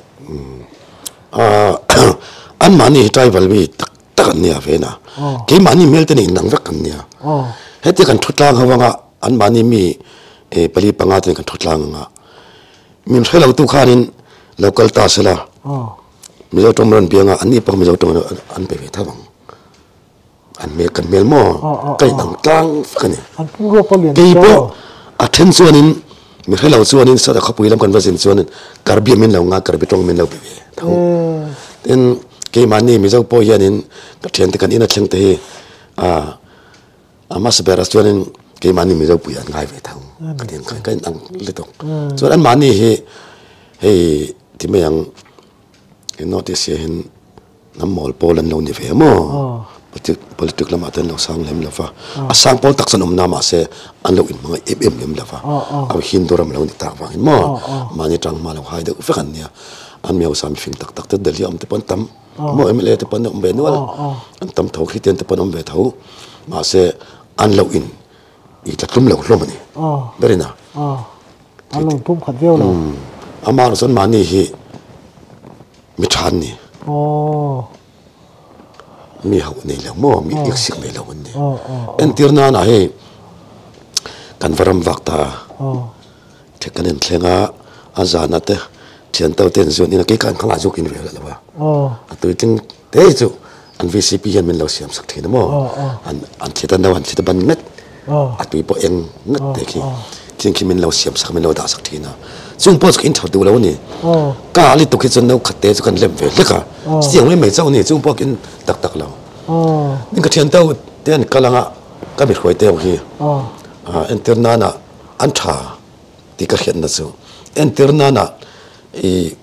anh mani trai vào bị tắc anh nia về na cái mani mail tên này nắng vắt anh nia hết thì cần thốt lang không ạ anh mani mi bali pangat tên cần thốt lang ngà mình thấy lâu tu khanin local ta sẽ là mình giao trong lần biếng anh đi bằng mình giao trong anh bị về thằng anh mẹ cần mẹ mò cái đằng trang cái này cái bộ attention in mình thấy lâu xuân in sao đã khóc bùi lắm còn vẫn xuân in cả bia mình lâu ngã cả bia trong mình lâu bị về thằng nên cái mà này mình giao bồi yên in cái chuyện thì cần in ở trong thế mà sắp ra xuân in cái mà này mình giao bùi ăn ngay về thằng cái đằng lệ thuộc cho anh mà này thì mấy yang notice hiện nằm mall Poland lâu như vậy mà politik lama ten lo sang lem lava asang pol tak sanom nama se an lo in mga em lem lava aw hindoram lo ni ta wangin mo mani tang ma lo hai de fe kan nia an meu sam fing tak tak te dali am te pon tam mo em le te pon om be no an tam tho khiten te pon om be tho ma se an lo in i tatlum lo hlom ni berina an lo pum khat veo lo ama son mani hi mi than ni mi hậu này là mò mi ít sức này là vấn đề em tiếc na này can varam vạc ta thế cái nên thèn azan nát chuyện tàu tiền rồi nên cái can không ai giúp kinh về là ba tôi tin thế chứ anh VCP hiện mình lâu xem sắc thế mò anh chỉ tên đâu anh chỉ tên ban ngất tôi bỏ em ngất thế khi mình lâu xem sắc mình lâu đã sắc thế na chúng tôi in thảo đủ lâu nè cả lịch tục khi dân đâu khát thế cho cần làm về lẽ cả riêng mấy cháu nè chúng tôi in đặc đặc lâu nhưng cái chuyện đâu tiền cái là cái việc khởi tiêu khi internet na anh trả thì cái hiện là sao internet na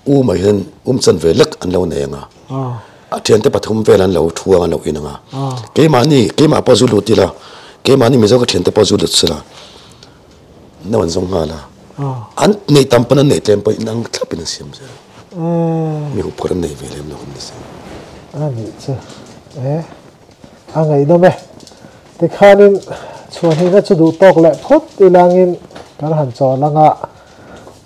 mà hiện chân về lắc anh lâu này ngà chuyện tới bắt hôm về anh lâu thua anh lâu in ngà cái mà bao nhiêu lụt là cái mà mình cái chuyện tới bao nhiêu lụt là nó vẫn giống là anh này tầm bữa này tem bữa năng thắp bên xem chứ mình không có này về làm nó không được anh chứ ngày đó mẹ thì khai nên chuột hình nó chỉ đủ tóc lại phốt thì là nghìn cái hẳn trò là ngạ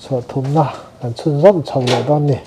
chuột thùng na hẳn chun rộng chồng lại đó nè